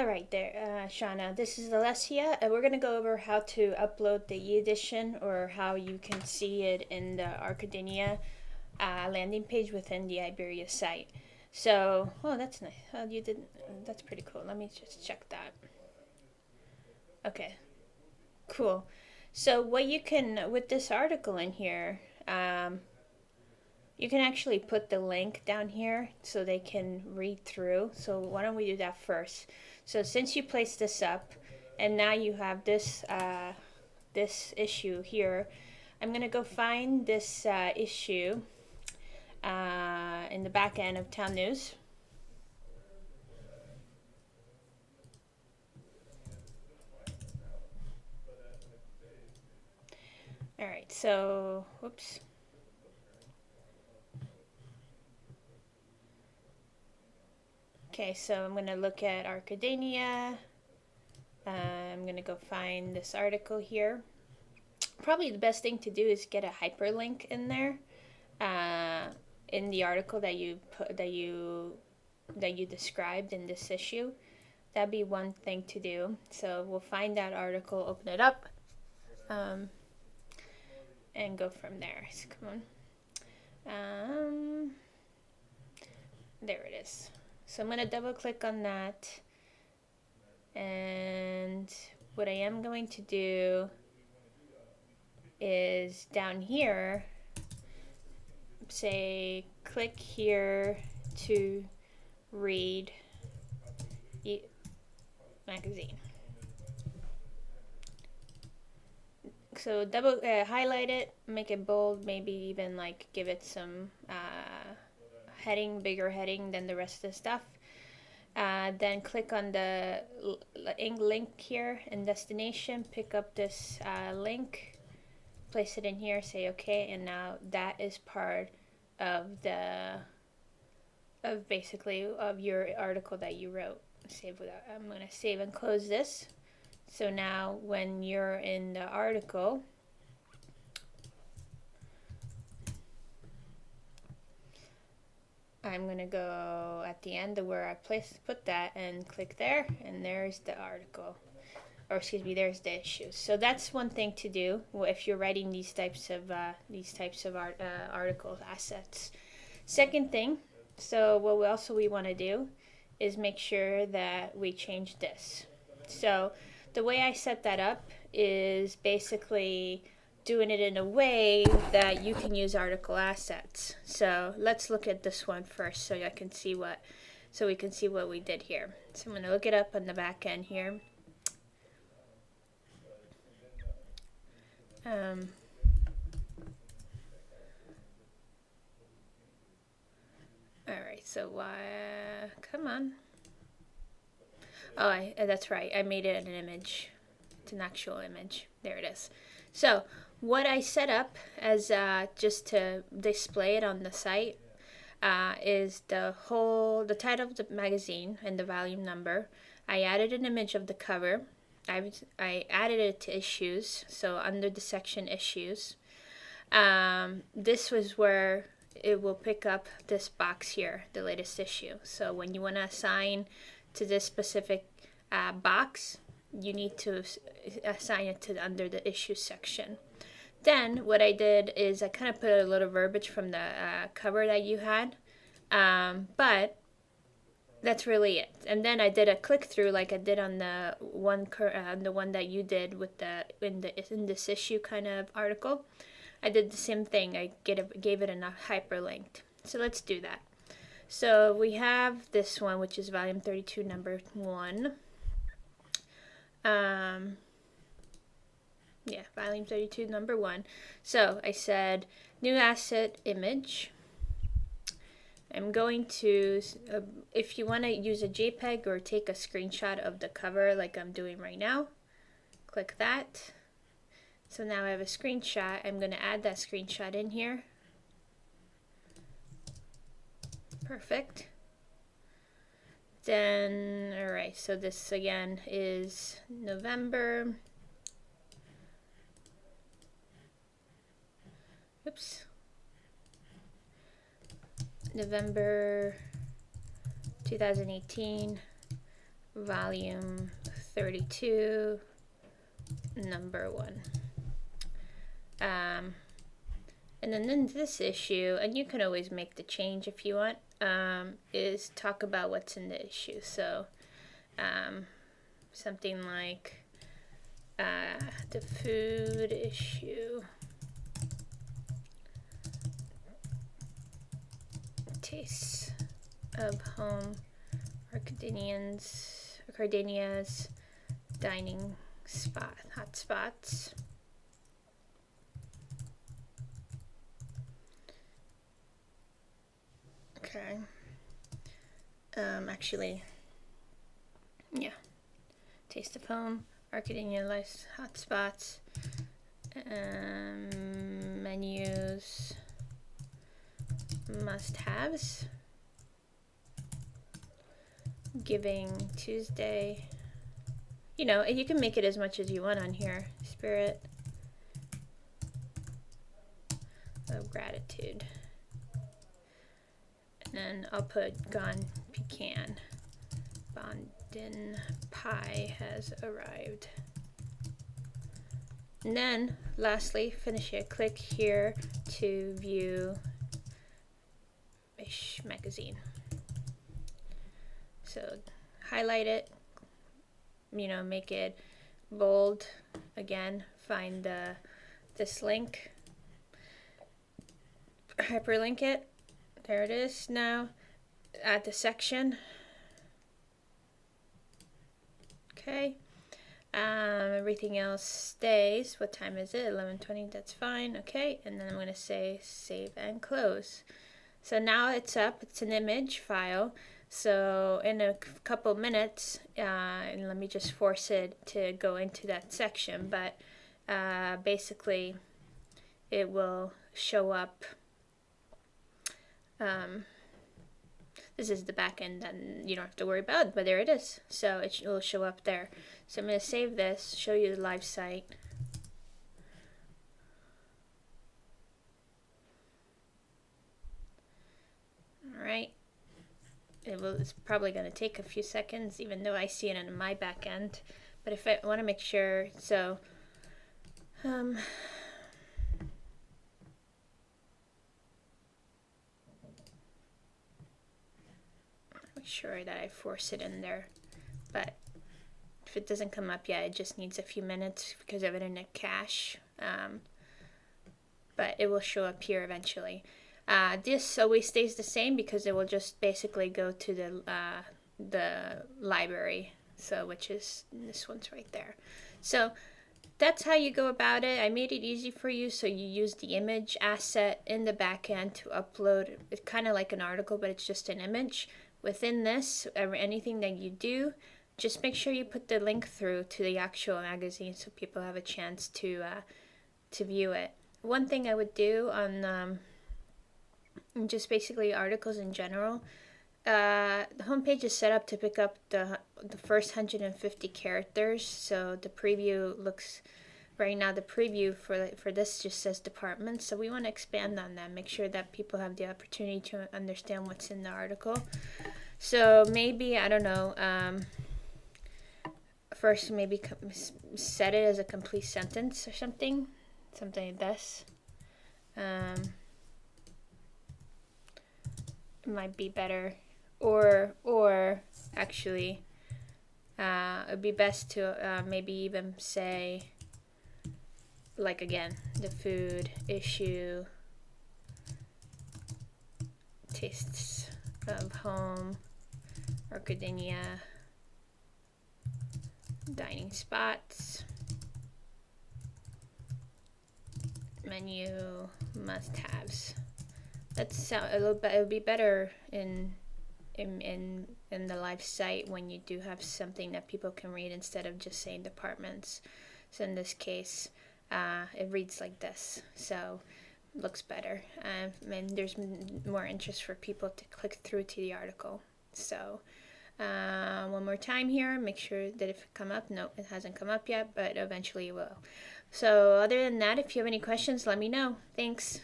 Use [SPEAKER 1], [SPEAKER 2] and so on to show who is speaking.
[SPEAKER 1] All right there, Shauna. This is Alessia, and we're going to go over how to upload the e-edition, or how you can see it in the Acadiana landing page within the Iberia site. So, oh, that's nice. Oh, you didn't. That's pretty cool. Let me just check that. Okay, cool. So, what you can with this article in here, you can actually put the link down here so they can read through. So why don't we do that first? So since you placed this up, and now you have this this issue here, I'm gonna go find this issue in the back end of Townnews. All right. So whoops. Okay, so I'm gonna look at Acadiana. I'm gonna go find this article here. Probably the best thing to do is get a hyperlink in there, in the article that you put that you described in this issue. That'd be one thing to do. So we'll find that article, open it up, and go from there. So come on. There it is. So I'm gonna double click on that, and what I am going to do is down here say click here to read magazine. So double highlight it, make it bold, maybe even like give it some heading, bigger heading than the rest of the stuff. Then click on the link here in destination, pick up this link, place it in here, say okay, and now that is part of basically of your article that you wrote. Save without. I'm gonna save and close this. So now when you're in the article, I'm gonna go at the end of where I put that and click there, and there's the article, or excuse me, there's the issues. So that's one thing to do if you're writing these types of articles, assets. Second thing, so what we want to do is make sure that we change this. So the way I set that up is basically doing it in a way that you can use article assets. So let's look at this one first, so I can see we can see what we did here. So I'm going to look it up on the back end here. All right, so come on. Oh, that's right. I made it an image. It's an actual image. There it is. So what I set up as just to display it on the site is the title of the magazine and the volume number. I added an image of the cover. I added it to issues, so under the section issues. This was where it will pick up this box here, the latest issue. So when you want to assign to this specific box, you need to assign it to under the issue section. Then what I did is I kind of put a little verbiage from the cover that you had, but that's really it. And then I did a click through like I did on the one that you did with the in this issue kind of article. I did the same thing. I gave it a hyperlink. So let's do that. So we have this one, which is volume 32, number 1. Yeah, volume 32, number 1. So I said new asset image. I'm going to, if you want to use a JPEG or take a screenshot of the cover like I'm doing right now, click that. So now I have a screenshot. I'm going to add that screenshot in here. Perfect. Then, all right, so this again is November. Oops. November 2018, volume 32, number 1. And then in this issue, and you can always make the change if you want, is talk about what's in the issue. So something like the food issue, tastes of home, Acadiana's dining spot, hotspots. Okay. Actually, yeah. Taste of home, Acadiana life hotspots, menus, must-haves, Giving Tuesday. You know, you can make it as much as you want on here. Spirit of gratitude. And then I'll put gone pecan. Bondin pie has arrived. And then, lastly, finish it. Click here to view Ish magazine. So highlight it, you know, make it bold. Again, find this link, hyperlink it. There it is. Now add the section. Okay. Everything else stays. What time is it? 11:20. That's fine. Okay. And then I'm going to say save and close. So now it's up. It's an image file. So in a couple minutes, and let me just force it to go into that section, but basically it will show up. This is the back end that you don't have to worry about, but there it is. So it will show up there. So I'm going to save this, show you the live site. All right. It's probably going to take a few seconds, even though I see it in my back end. But if I want to make sure, so make sure that I force it in there. But if it doesn't come up yet, it just needs a few minutes because of internet cache. But it will show up here eventually. This always stays the same because it will just basically go to the library, so which is this one's right there. So that's how you go about it. I made it easy for you, so you use the image asset in the back end to upload. It's kind of like an article, but it's just an image. Within this, anything that you do, just make sure you put the link through to the actual magazine so people have a chance to view it. One thing I would do on just basically articles in general, the homepage is set up to pick up the first 150 characters. So the preview looks, right now the preview for this just says department. So we want to expand on that, make sure that people have the opportunity to understand what's in the article. So maybe, I don't know, first maybe set it as a complete sentence or something like this. It might be better, or actually it'd be best to maybe even say, like, again, the food issue, tastes of home, Acadiana dining spots, menu must-haves. That's a little bit. It would be better in the live site when you do have something that people can read instead of just saying departments. So in this case, it reads like this. So it looks better, and there's more interest for people to click through to the article. So one more time here. Make sure that if it come up, no, it hasn't come up yet, but eventually it will. So other than that, if you have any questions, let me know. Thanks.